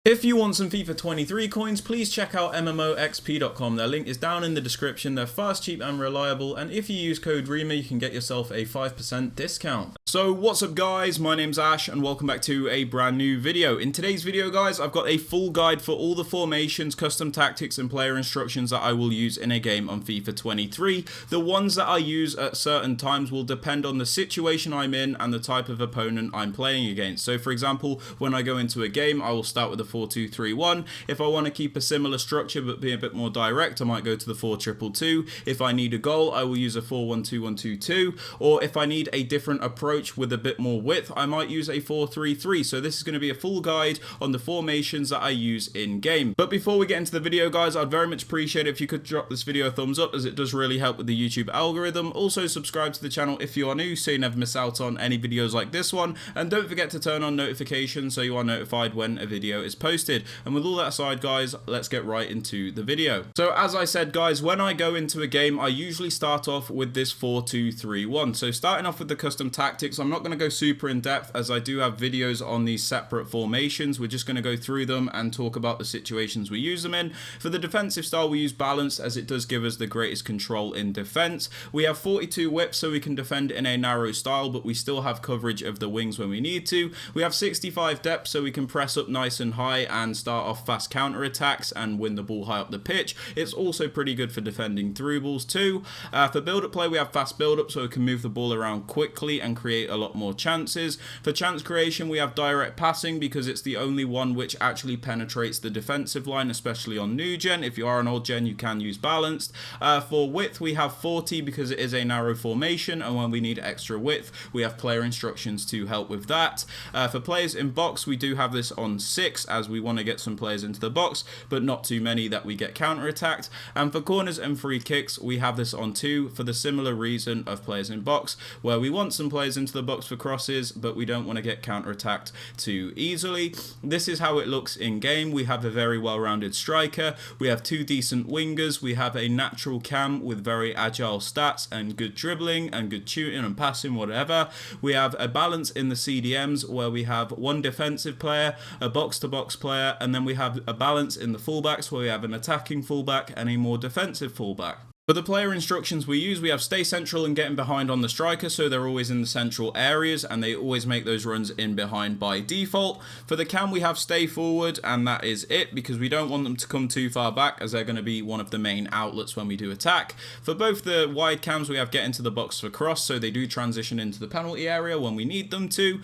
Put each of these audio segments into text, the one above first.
If you want some FIFA 23 coins, please check out MMOXP.com. Their link is down in the description. They're fast, cheap and reliable, and if you use code Rema you can get yourself a 5% discount. So what's up guys, my name's Ash and welcome back to a brand new video. In today's video guys, I've got a full guide for all the formations, custom tactics and player instructions that I will use in a game on FIFA 23. The ones that I use at certain times will depend on the situation I'm in and the type of opponent I'm playing against. So for example, when I go into a game, I will start with a 4-2-3-1. If I want to keep a similar structure but be a bit more direct, I might go to the 4-2-2-2. If I need a goal, I will use a 4-1-2-1-2-2. Or if I need a different approach with a bit more width, I might use a 4-3-3. So this is going to be a full guide on the formations that I use in game. But before we get into the video guys, I'd very much appreciate it if you could drop this video a thumbs up, as it does really help with the YouTube algorithm. Also subscribe to the channel if you are new so you never miss out on any videos like this one, and don't forget to turn on notifications so you are notified when a video is posted. And with all that aside guys, let's get right into the video. So as I said guys, when I go into a game, I usually start off with this 4-2-3-1. So starting off with the custom tactics, I'm not going to go super in depth as I do have videos on these separate formations. We're just going to go through them and talk about the situations we use them in. For the defensive style, we use balanced as it does give us the greatest control in defense. We have 42 whip so we can defend in a narrow style, but we still have coverage of the wings when we need to. We have 65 depth so we can press up nice and high and start off fast counter attacks and win the ball high up the pitch. It's also pretty good for defending through balls too. For build up play, we have fast build up so we can move the ball around quickly and create a lot more chances. For chance creation, we have direct passing because it's the only one which actually penetrates the defensive line, especially on new gen. If you are an old gen, you can use balanced. For width, we have 40 because it is a narrow formation, and when we need extra width, we have player instructions to help with that. For players in box, we do have this on 6 as we want to get some players into the box, but not too many that we get counter-attacked. And for corners and free kicks, we have this on 2 for the similar reason of players in box, where we want some players into the box for crosses, but we don't want to get counter-attacked too easily. This is how it looks in game. We have a very well-rounded striker, we have 2 decent wingers, we have a natural cam with very agile stats and good dribbling and good shooting and passing, whatever. We have a balance in the CDMs where we have 1 defensive player, a box-to-box player, and then we have a balance in the fullbacks where we have an attacking fullback and a more defensive fullback. For the player instructions we use, we have stay central and getting behind on the striker, so they're always in the central areas and they always make those runs in behind by default. For the cam, we have stay forward, and that is it because we don't want them to come too far back as they're going to be one of the main outlets when we do attack. For both the wide cams, we have get into the box for cross, so they do transition into the penalty area when we need them to.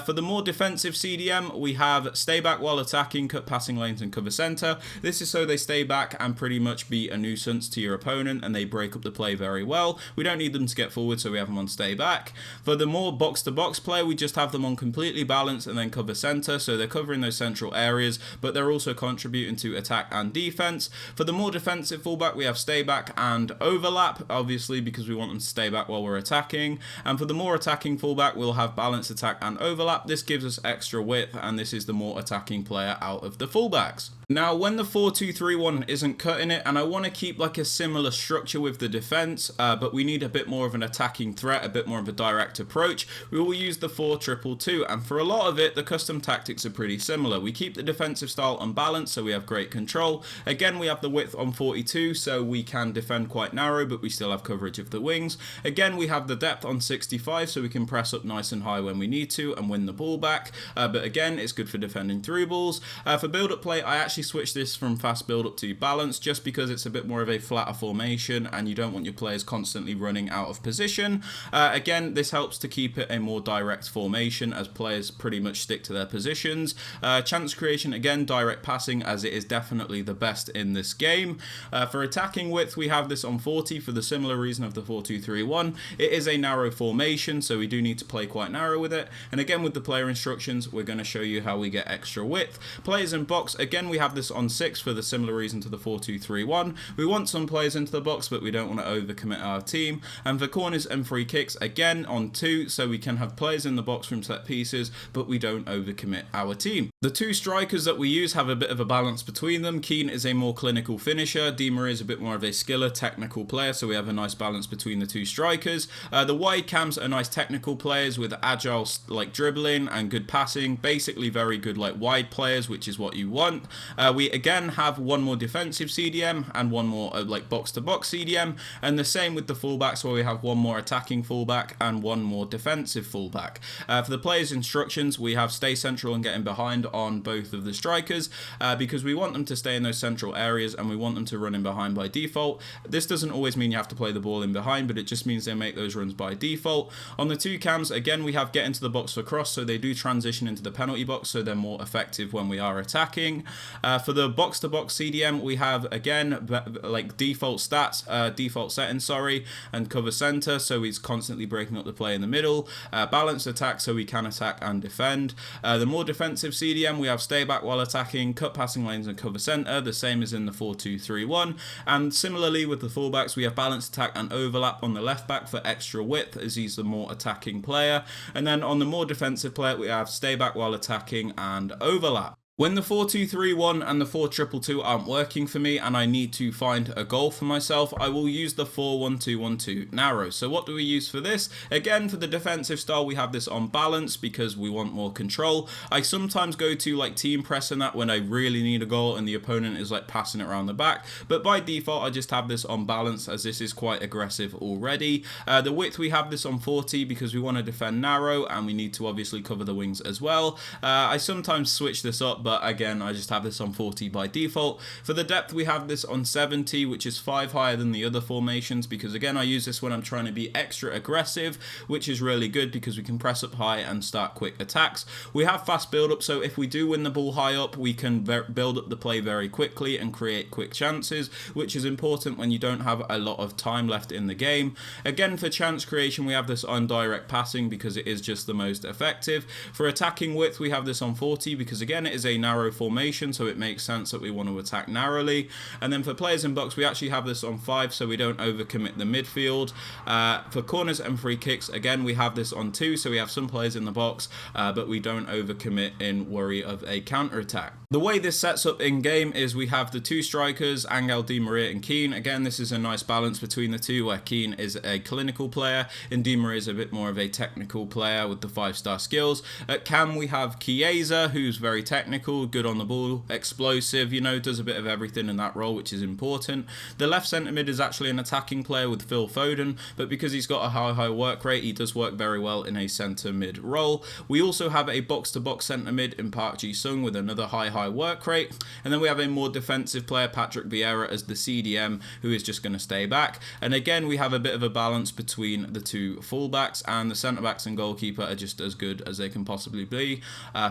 For the more defensive CDM, we have stay back while attacking, cut passing lanes and cover center. This is so they stay back and pretty much be a nuisance to your opponent, and they break up the play very well. We don't need them to get forward, so we have them on stay back. For the more box-to-box play, we just have them on completely balanced and then cover center, so they're covering those central areas, but they're also contributing to attack and defense. For the more defensive fullback, we have stay back and overlap, obviously because we want them to stay back while we're attacking. And for the more attacking fullback, we'll have balanced attack and overlap. This gives us extra width, and this is the more attacking player out of the fullbacks. Now, when the 4-2-3-1 isn't cutting it, and I want to keep like a similar structure with the defense, but we need a bit more of an attacking threat, a bit more of a direct approach, we will use the 4-2-2-2. And for a lot of it, the custom tactics are pretty similar. We keep the defensive style unbalanced, so we have great control. Again, we have the width on 42, so we can defend quite narrow, but we still have coverage of the wings. Again, we have the depth on 65, so we can press up nice and high when we need to and win the ball back. But again, it's good for defending through balls. For build-up play, I actually switch this from fast build-up to balance just because it's a bit more of a flatter formation and you don't want your players constantly running out of position. Again, this helps to keep it a more direct formation as players pretty much stick to their positions. Chance creation, again, direct passing as it is definitely the best in this game. For attacking width, we have this on 40 for the similar reason of the 4-2-3-1. It is a narrow formation, so we do need to play quite narrow with it. And again, with the player instructions, we're going to show you how we get extra width. Players in box, again, we have have this on 6 for the similar reason to the 4-2-3-1. We want some players into the box, but we don't want to overcommit our team. And for corners and free kicks, again on 2, so we can have players in the box from set pieces, but we don't overcommit our team. The two strikers that we use have a bit of a balance between them. Keane is a more clinical finisher. Di Maria is a bit more of a skiller, technical player, so we have a nice balance between the two strikers. The wide cams are nice technical players with agile like dribbling and good passing. Basically very good like wide players, which is what you want. We again have one more defensive CDM and one more like box-to-box CDM, and the same with the fullbacks where we have one more attacking fullback and one more defensive fullback. For the players' instructions, we have stay central and getting behind on both of the strikers because we want them to stay in those central areas and we want them to run in behind by default. This doesn't always mean you have to play the ball in behind, but it just means they make those runs by default. On the two cams, again, we have get into the box for cross, so they do transition into the penalty box, so they're more effective when we are attacking. For the box-to-box CDM, we have, again, like default stats, default settings, sorry, and cover center, so he's constantly breaking up the play in the middle. Balanced attack, so we can attack and defend. The more defensive CDM, we have stay back while attacking, cut passing lanes and cover center, the same as in the 4-2-3-1. And similarly with the fullbacks, we have balanced attack and overlap on the left back for extra width, as he's the more attacking player. And then on the more defensive player, we have stay back while attacking and overlap. When the 4-2-3-1 and the 4-2-2 aren't working for me and I need to find a goal for myself, I will use the 4-1-2-1-2 narrow. So what do we use for this? Again, for the defensive style, we have this on balance because we want more control. I sometimes go to like team press and that when I really need a goal and the opponent is like passing it around the back. But by default, I just have this on balance as this is quite aggressive already. The width, we have this on 40 because we want to defend narrow and we need to obviously cover the wings as well. I sometimes switch this up, but again, I just have this on 40 by default. For the depth, we have this on 70, which is 5 higher than the other formations, because again, I use this when I'm trying to be extra aggressive, which is really good because we can press up high and start quick attacks. We have fast build up, so if we do win the ball high up, we can build up the play very quickly and create quick chances, which is important when you don't have a lot of time left in the game. Again, for chance creation, we have this on direct passing because it is just the most effective. For attacking width, we have this on 40 because again, it is a narrow formation, so it makes sense that we want to attack narrowly. And then for players in box, we actually have this on 5 so we don't overcommit the midfield. For corners and free kicks, again, we have this on 2, so we have some players in the box, but we don't overcommit in worry of a counter attack. The way this sets up in game is we have the two strikers, Angel, Di Maria and Keane. Again, this is a nice balance between the two, where Keane is a clinical player and Di Maria is a bit more of a technical player with the 5-star skills. At cam, we have Chiesa, who's very technical, good on the ball, explosive, you know, does a bit of everything in that role, which is important. The left centre mid is actually an attacking player with Phil Foden, but because he's got a high work rate, he does work very well in a centre mid role. We also have a box-to-box centre mid in Park Ji-sung with another high work rate, and then we have a more defensive player, Patrick Vieira, as the CDM, who is just going to stay back. And again, we have a bit of a balance between the two fullbacks, and the centre backs and goalkeeper are just as good as they can possibly be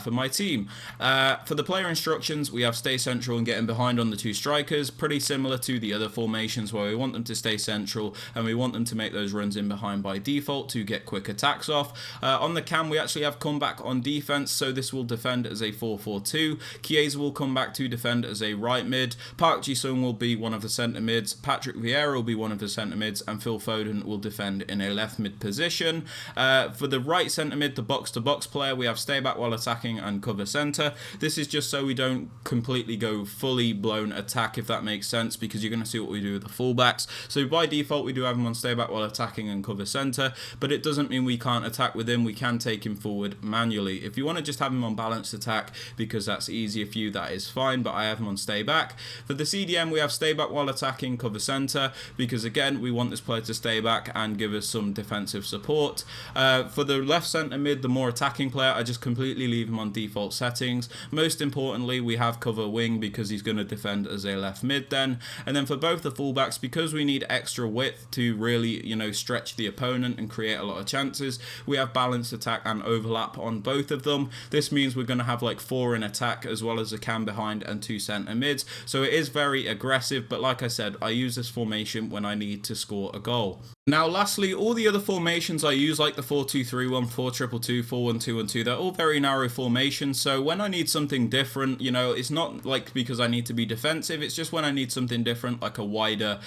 for my team. For the player instructions, we have stay central and getting behind on the two strikers, pretty similar to the other formations where we want them to stay central and we want them to make those runs in behind by default to get quick attacks off. On the cam, we actually have comeback on defense, so this will defend as a 4-4-2. Chiesa will come back to defend as a right mid. Park Ji-sung will be one of the centre mids. Patrick Vieira will be one of the centre mids, and Phil Foden will defend in a left mid position. For the right centre mid, the box-to-box player, we have stay back while attacking and cover centre. This is just so we don't completely go fully blown attack, if that makes sense, because you're going to see what we do with the fullbacks. So by default, we do have him on stay back while attacking and cover centre, but it doesn't mean we can't attack with him. We can take him forward manually. If you want to just have him on balanced attack because that's easier for you, that is fine, but I have him on stay back. For the CDM, we have stay back while attacking, cover centre, because again, we want this player to stay back and give us some defensive support. For the left centre mid, the more attacking player, I just completely leave him on default settings. Most importantly, we have cover wing because he's going to defend as a left mid then. And then for both the fullbacks, because we need extra width to really, you know, stretch the opponent and create a lot of chances, we have balanced attack and overlap on both of them. This means we're going to have like 4 in attack as well as a cam behind and 2 centre mids. So it is very aggressive, but like I said, I use this formation when I need to score a goal. Now, lastly, all the other formations I use, like the 4-2-3-1, 4-2-2-2, 4-1-2-1-2, they're all very narrow formations. So when I need some something different, you know, it's not like because I need to be defensive, it's just when I need something different, like a wider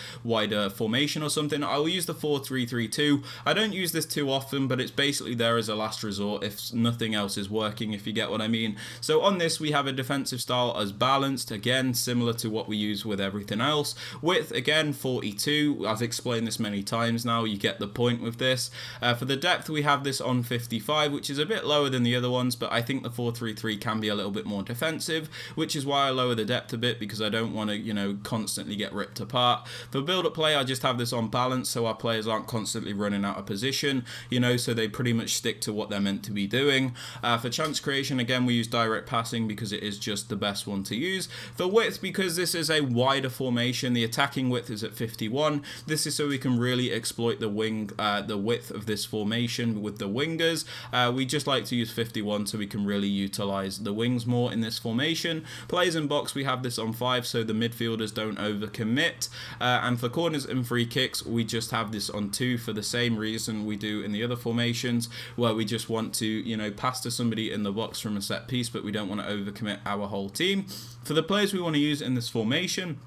formation or something, I will use the 4-3-3-2. I don't use this too often, but it's basically there as a last resort if nothing else is working, if you get what I mean. So on this, we have a defensive style as balanced, again, similar to what we use with everything else. Width, again, 42. I've explained this many times now, you get the point with this. For the depth, we have this on 55, which is a bit lower than the other ones, but I think the 4-3-3 can be a little bit more defensive, which is why I lower the depth a bit, because I don't want to, you know, constantly get ripped apart. For build-up play, I just have this on balance, so our players aren't constantly running out of position, you know, so they pretty much stick to what they're meant to be doing. For chance creation, again, we use direct passing because it is just the best one to use. For width, because this is a wider formation, the attacking width is at 51. This is so we can really exploit the width of this formation with the wingers. We just like to use 51 so we can really utilize the wings more in this formation. Plays in box, we have this on 5 so the midfielders don't overcommit. And for corners and free kicks, we just have this on 2 for the same reason we do in the other formations, where we just want to, you know, pass to somebody in the box from a set piece, but we don't want to overcommit our whole team. For the players we want to use in this formation,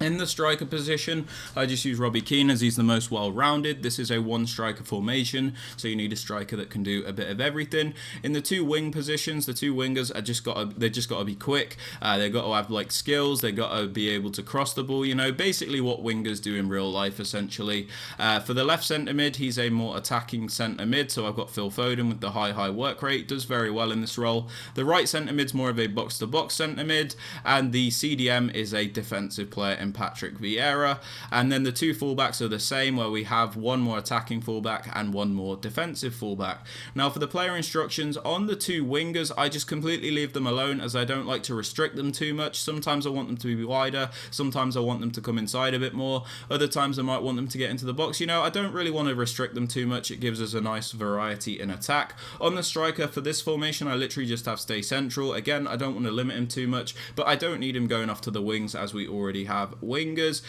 in the striker position, I just use Robbie Keane as he's the most well-rounded. This is a one striker formation, so you need a striker that can do a bit of everything. In the two wing positions, the two wingers are just got to be quick. They've got to have like skills. They've got to be able to cross the ball. You know, basically what wingers do in real life, essentially. For the left centre mid, he's a more attacking centre mid. So I've got Phil Foden with the high work rate. Does very well in this role. The right centre mid's more of a box-to-box centre mid, and the CDM is a defensive player in Patrick Vieira. And then the two fullbacks are the same, where we have one more attacking fullback and one more defensive fullback. Now for the player instructions on the two wingers, I just completely leave them alone, as I don't like to restrict them too much. Sometimes I want them to be wider, sometimes I want them to come inside a bit more, other times I might want them to get into the box. You know, I don't really want to restrict them too much. It gives us a nice variety in attack. On the striker for this formation, I literally just have stay central. Again, I don't want to limit him too much, but I don't need him going off to the wings, as we already have wingers.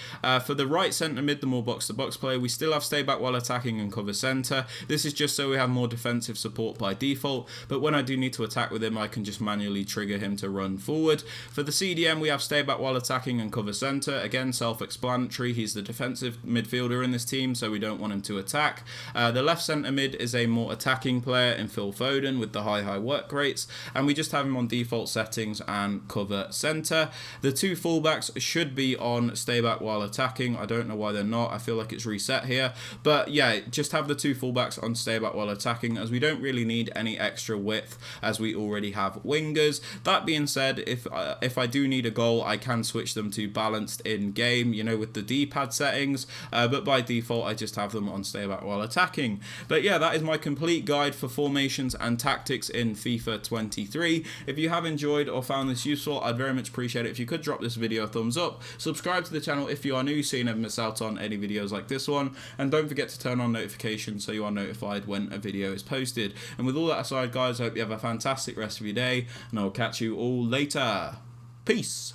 For the right centre mid, the more box-to-box player, we still have stay back while attacking and cover centre. This is just so we have more defensive support by default, but when I do need to attack with him, I can just manually trigger him to run forward. For the CDM, we have stay back while attacking and cover centre. Again, self-explanatory. He's the defensive midfielder in this team, so we don't want him to attack. The left centre mid is a more attacking player in Phil Foden with the high work rates, and we just have him on default settings and cover centre. The two fullbacks should be on stay back while attacking. I don't know why they're not. I feel like it's reset here, but yeah, just have the two fullbacks on stay back while attacking, as we don't really need any extra width, as we already have wingers. That being said, if I do need a goal, I can switch them to balanced in game, you know, with the D-pad settings, but by default I just have them on stay back while attacking. But yeah, that is my complete guide for formations and tactics in FIFA 23. If you have enjoyed or found this useful, I'd very much appreciate it if you could drop this video a thumbs up, subscribe to the channel if you are new so you never miss out on any videos like this one, and don't forget to turn on notifications so you are notified when a video is posted. And with all that aside, guys, I hope you have a fantastic rest of your day, and I'll catch you all later. Peace.